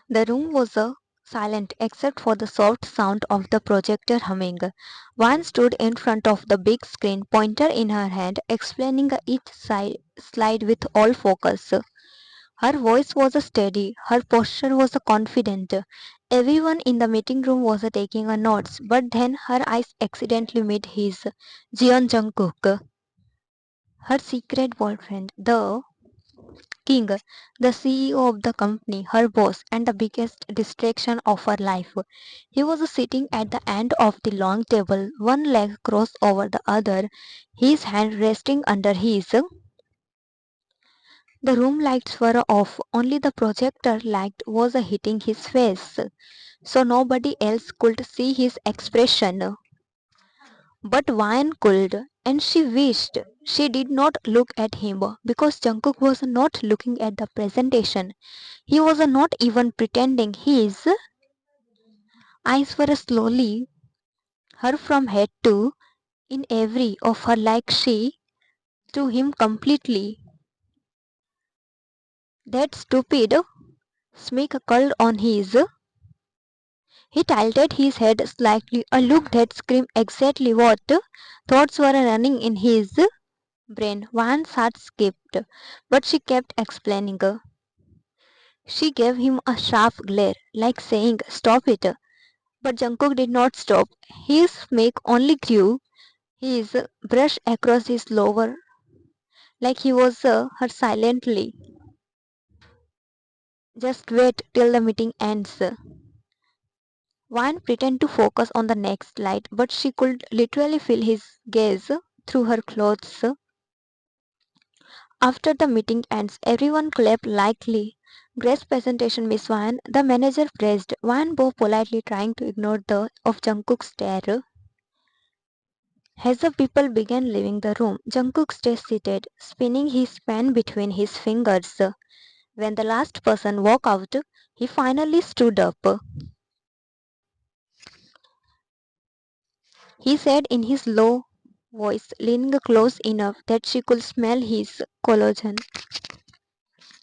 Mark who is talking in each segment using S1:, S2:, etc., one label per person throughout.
S1: The room was silent except for the soft sound of the projector humming. One stood in front of the big screen, pointer in her hand, explaining each slide with all focus. Her voice was steady, her posture was confident. Everyone in the meeting room was taking notes, but then her eyes accidentally met his. Jungkook, her secret boyfriend, the king, the CEO of the company, her boss, and the biggest distraction of her life. He was sitting at the end of the long table, one leg crossed over the other, his hand resting under his. The room lights were off, only the projector light was hitting his face, so nobody else could see his expression. But Ryan could, and she wished she did not look at him because Jungkook was not looking at the presentation. He was not even pretending. His eyes were slowly her from head to in every of her like she to him completely. That stupid smirk curled on his. He tilted his head slightly, a look that screamed exactly what thoughts were running in his brain. One's heart skipped, but she kept explaining. She gave him a sharp glare, like saying, "Stop it." But Jungkook did not stop. His smirk only grew. His brush across his lower, like he was her silently. Just wait till the meeting ends. Wan pretended to focus on the next slide, but she could literally feel his gaze through her clothes. After the meeting ends, everyone clapped lightly. Grace presentation, Miss Wan. The manager praised. Wan Bo politely trying to ignore the of Jungkook's stare. As the people began leaving the room, Jungkook stayed seated, spinning his pen between his fingers. When the last person walked out, he finally stood up. He said in his low voice, leaning close enough that she could smell his collagen.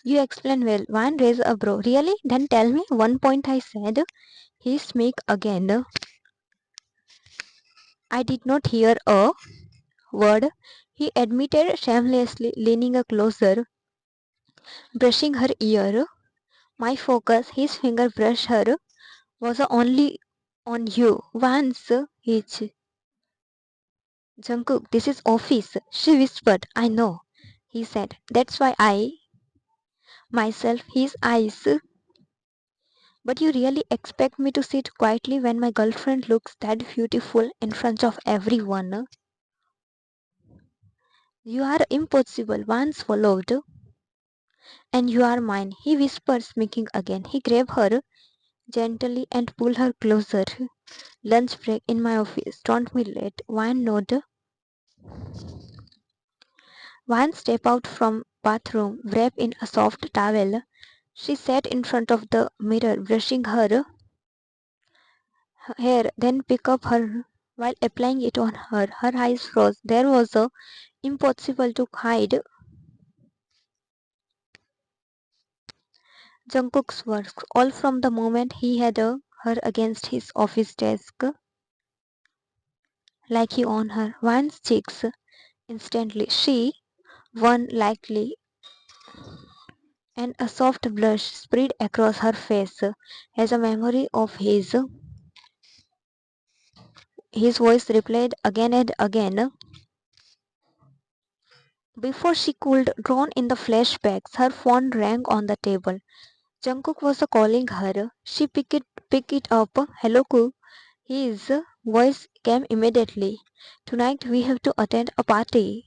S1: You explain well. One raised a brow. Really? Then tell me. One point I said. He spoke again. I did not hear a word. He admitted shamelessly, leaning closer, brushing her ear. My focus, his finger brushed her, was only on you. Once, each. Jungkook, this is office. She whispered. I know. He said. That's why I, myself, his eyes. But you really expect me to sit quietly when my girlfriend looks that beautiful in front of everyone? You are impossible, once followed. And you are mine, he whispered, smirking again. He grabbed her gently and pulled her closer. Lunch break in my office. Don't be late. One nod. One step out from bathroom, wrapped in a soft towel. She sat in front of the mirror, brushing her hair, then pick up her while applying it on her. Her eyes froze. There was a impossible to hide Jungkook's work, all from the moment he had her against his office desk, like he on her one's cheeks. Instantly, she won lightly, and a soft blush spread across her face as a memory of his voice replied again and again. Before she could drown in the flashbacks, her phone rang on the table. Jungkook was calling her. She picked it up. Hello, Cook. His voice came immediately. Tonight we have to attend a party.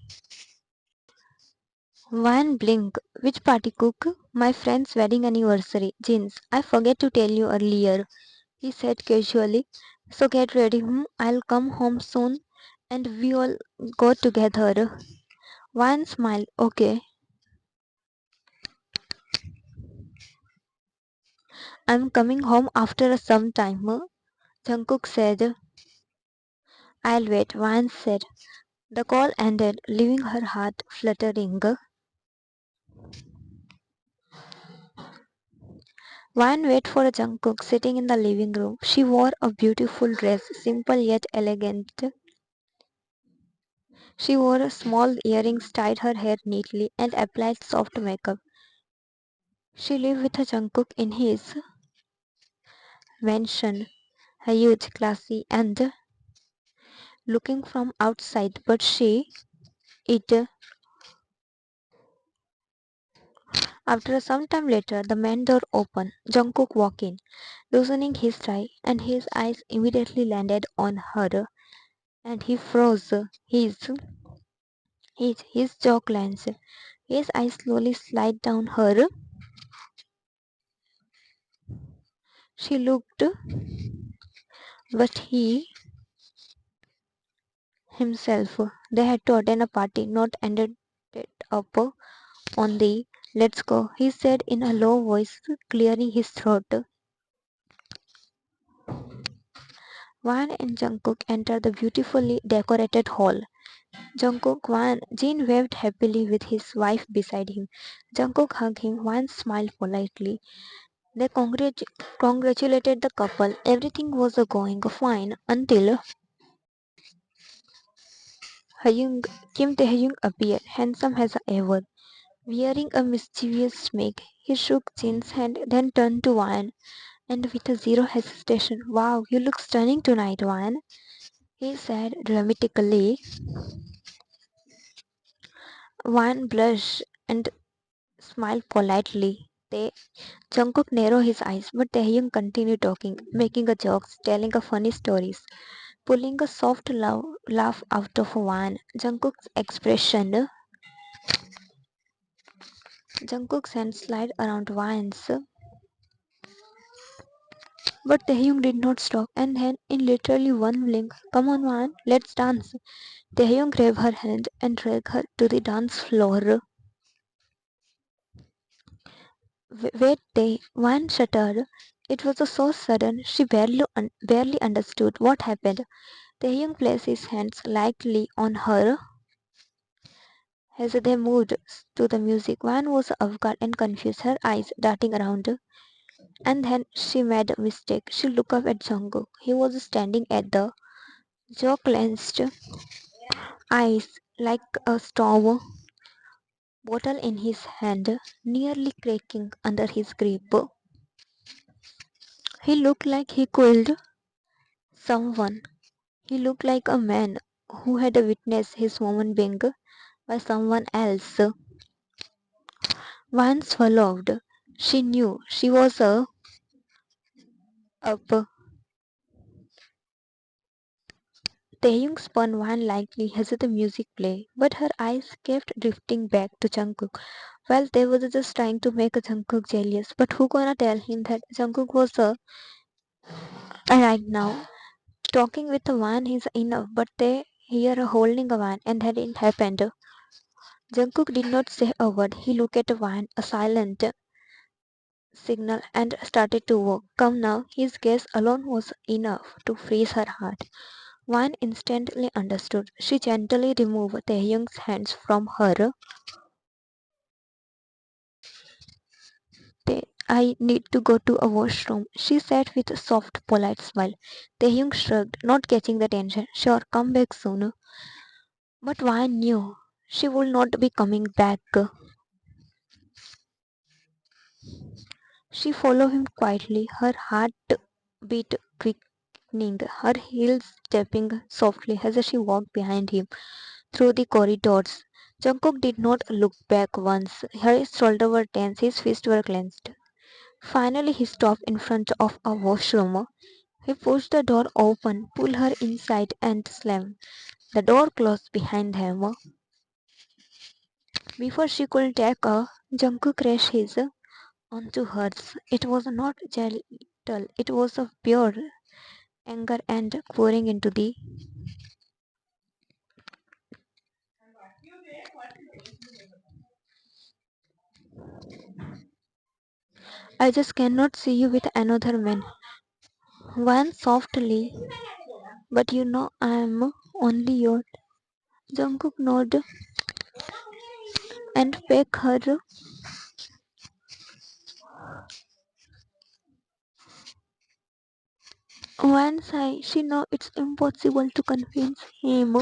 S1: One blink. Which party, Cook? My friend's wedding anniversary. Jeans. I forget to tell you earlier, he said casually. So get ready. I'll come home soon and we all go together. One smiled. Okay. I'm coming home after some time. Jungkook said. I'll wait. One said. The call ended, leaving her heart fluttering. One wait for Jungkook sitting in the living room. She wore a beautiful dress, simple yet elegant. She wore a small earrings, tied her hair neatly, and applied soft makeup. She lived with Jungkook in his mansion, huge, classy, and looking from outside. But it after some time later, the main door opened. Jungkook walked in, loosening his tie, and his eyes immediately landed on her, and he froze. His jaw clenched. His eyes slowly slid down her. She looked, but he himself. They had to attend a party, not ended it up on the let's go, he said in a low voice, clearing his throat. Wan and Jungkook entered the beautifully decorated hall. Jungkook Wan Jin waved happily with his wife beside him. Jungkook hugged him. Wan smiled politely. They congratulated the couple. Everything was going fine until Hyung, Kim Taehyung appeared, handsome as ever, wearing a mischievous smirk. He shook Jin's hand, then turned to Wan, and with a zero hesitation, "Wow, you look stunning tonight, Wan," he said dramatically. Wan blushed and smiled politely. Jungkook narrowed his eyes, but Taehyung continued talking, making a jokes, telling a funny stories, pulling a soft laugh out of Wan. Jungkook's hand slid around Wan's, but Taehyung did not stop. And then, in literally one blink, "Come on, Wan, let's dance." Taehyung grabbed her hand and dragged her to the dance floor. Wait, Wan shuddered. It was so sudden she barely understood what happened. Taehyung placed his hands lightly on her as they moved to the music. Wan was off guard and confused, her eyes darting around. And then she made a mistake. She looked up at Jungkook. He was standing at the jaw clenched, eyes like a storm bottle in his hand, nearly cracking under his grip. He looked like he killed someone. He looked like a man who had witnessed his woman being by someone else. Once swallowed, she knew she was up. Taeyong spun one lightly as the music played, but her eyes kept drifting back to Jungkook. Well, they were just trying to make Jungkook jealous, but who gonna tell him that Jungkook was right now? Talking with a one is enough, but they here holding a one, and that didn't happen. Jungkook did not say a word. He looked at Van, a silent signal, and started to walk. Come now, his gaze alone was enough to freeze her heart. Van instantly understood. She gently removed Taehyung's hands from her. "I need to go to a washroom," she said with a soft, polite smile. Taehyung shrugged, not catching the tension. "Sure, come back soon." But Van knew she would not be coming back. She followed him quietly, her heart beat quickening, her heels stepping softly as she walked behind him through the corridors. Jungkook did not look back once. His shoulders were tense, his fists were clenched. Finally, he stopped in front of a washroom. He pushed the door open, pulled her inside, and slammed. The door closed behind him. Before she could take her, Jungkook crashed his onto hers. It was not gentle, it was of pure anger and pouring into the. "I just cannot see you with another man." One softly, "But you know I am only yours." Jungkook nodded and pecked her Once she know it's impossible to convince him.